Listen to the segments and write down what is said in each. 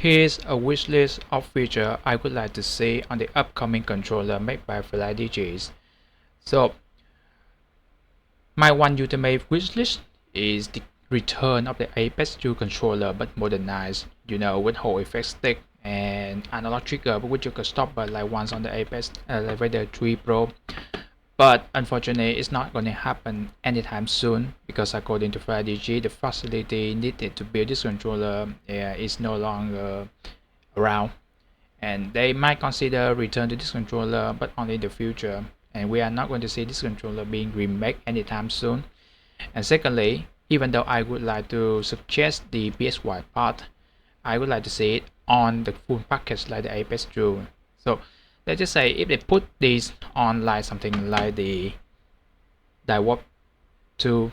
Here's a wish list of features I would like to see on the upcoming controller made by Flydigi. So my one ultimate wish list is the return of the Apex 2 controller but modernized, with Hall effect stick and analog trigger, which you can stop by like once on the Apex Elevator 3 Pro. But unfortunately, it's not going to happen anytime soon because according to Flydigi, the facility needed to build this controller is no longer around, and they might consider return to this controller, but only in the future. And we are not going to see this controller being remade anytime soon. And secondly, even though I would like to suggest the PSY part, I would like to see it on the full package like the Apex 2. So let's just say if they put this on like something like the Warp 2,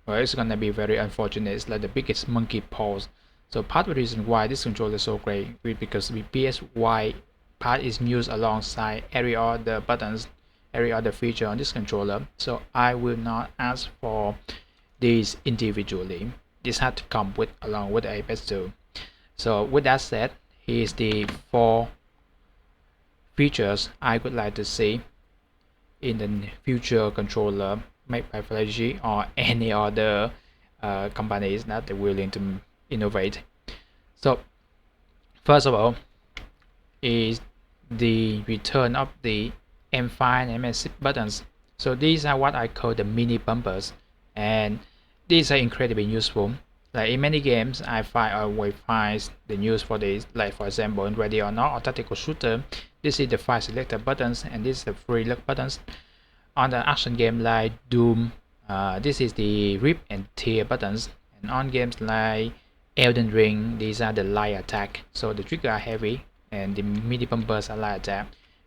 well, it's gonna be very unfortunate. It's like the biggest monkey paws. So part of the reason why this controller is so great is because the PSY part is used alongside every other buttons, every other feature on this controller. So I will not ask for these individually. This had to come with along with the Apex 2. So with that said, here's the 4 features I would like to see in the future controller made by Flydigi or any other companies that they're willing to innovate. So first of all is the return of the M5 and M6 buttons. So these are what I call the mini bumpers, and these are incredibly useful. Like in many games, I always find the use for this. Like for example, in Ready or Not or tactical shooter, this is the 5 selected buttons, and this is the 3 look buttons. On the action game like Doom, this is the rip and tear buttons, and on games like Elden Ring, these are the light attack. So the trigger are heavy, and the mini bumpers are light attack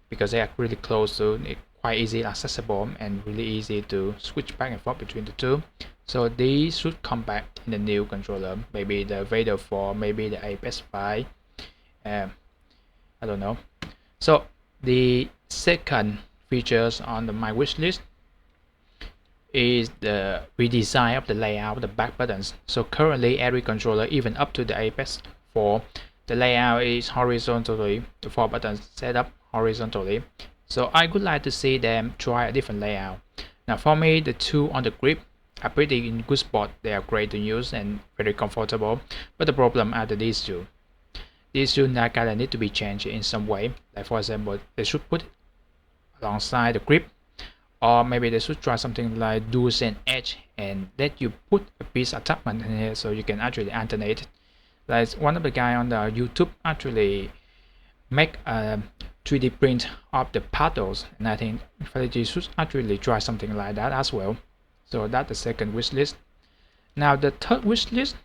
because they are really close to it, quite easy accessible, and really easy to switch back and forth between the two. So these should come back in the new controller, maybe the Vader 4, maybe the Apex 5. I don't know. So the second features on my wish list is the redesign of the layout of the back buttons. So currently every controller, even up to the Apex 4, the layout is horizontally, the 4 buttons set up horizontally. So I would like to see them try a different layout. Now for me, the 2 on the grip are pretty in good spot. They are great to use and very comfortable, but the problem are these two. These two kinda need to be changed in some way. Like for example, they should put alongside the grip, or maybe they should try something like dual send edge and let you put a piece attachment in here so you can actually alternate. Like one of the guy on the YouTube actually make a 3D print of the paddles, and I think Flydigi should actually try something like that as well. So that's the second wish list. Now the third wish list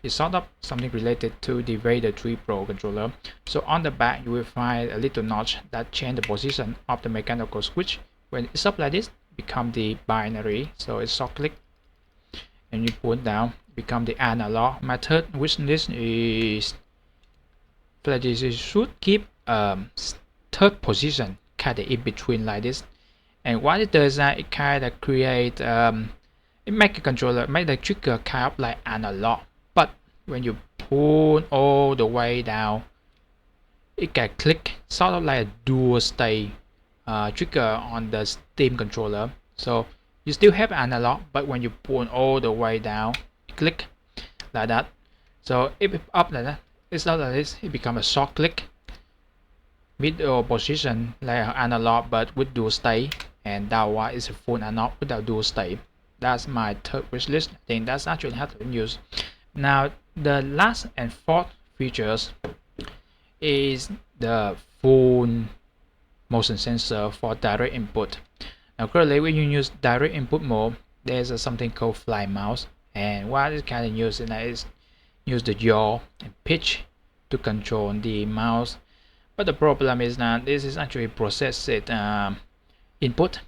is sort of something related to the Vader 3 Pro controller. So on the back you will find a little notch that change the position of the mechanical switch. When it's up like this, become the binary. So it's soft click and you pull down, become the analog. My third wish list is Flydigi should keep third position kind of in between like this. And what it does is it kind of create it make a controller, make the trigger kind of like analog, but when you pull all the way down, it can click sort of like a dual state trigger on the Steam controller. So you still have analog, but when you pull all the way down, click like that. So if it's up like that, it's not like this, it becomes a short click. Middle position like analog but with dual state, and downward is a full analog without dual state. That's my third wish list. I think that's actually how to use. Now the last and fourth features is the full motion sensor for direct input. Now currently when you use direct input mode, there's something called fly mouse, and what it kind of uses is use the yaw and pitch to control the mouse. But the problem is that this is actually processed input.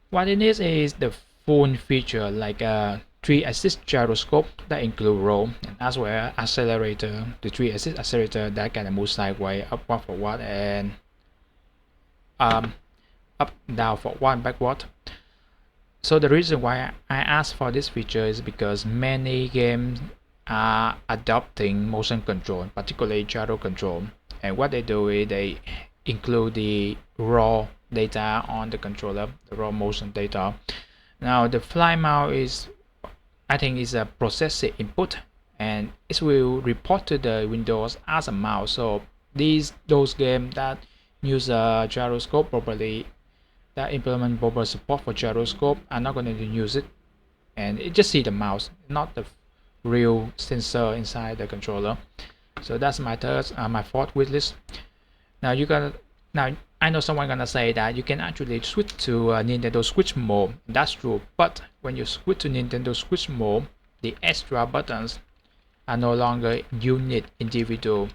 What it is the full feature like a 3-axis gyroscope that include roll, and as well as accelerator, the 3-axis accelerator that can move sideways, upward, forward, and up, down, forward, backward. So the reason why I asked for this feature is because many games are adopting motion control, particularly gyro control. And what they do is they include the raw data on the controller, the raw motion data. Now the fly mouse is, I think, is a processing input, and it will report to the Windows as a mouse. So those games that use a gyroscope properly, that implement proper support for gyroscope, are not going to use it, and it just see the mouse, not the real sensor inside the controller. So that's my fourth wishlist. Now now I know someone gonna say that you can actually switch to Nintendo Switch mode. That's true, but when you switch to Nintendo Switch mode, the extra buttons are no longer unit individual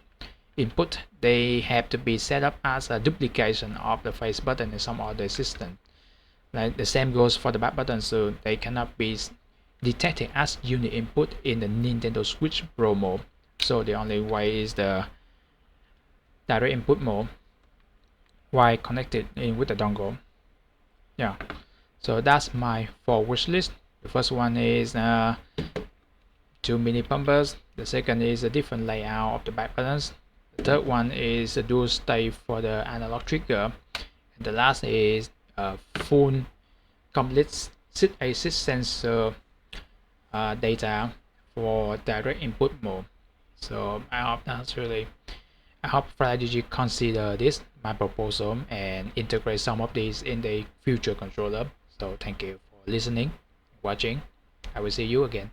input. They have to be set up as a duplication of the face button in some other system. Like the same goes for the back button, so they cannot be detected as unit input in the Nintendo Switch Pro mode. So the only way is the direct input mode while connected in with the dongle. Yeah, so that's my 4 wish list. The first one is 2 mini bumpers. The second is a different layout of the back buttons. The third one is a dual state for the analog trigger. And the last is a full complete A6 sensor data for direct input mode. So I hope Flydigi consider this my proposal and integrate some of these in the future controller. So thank you for listening, watching. I will see you again.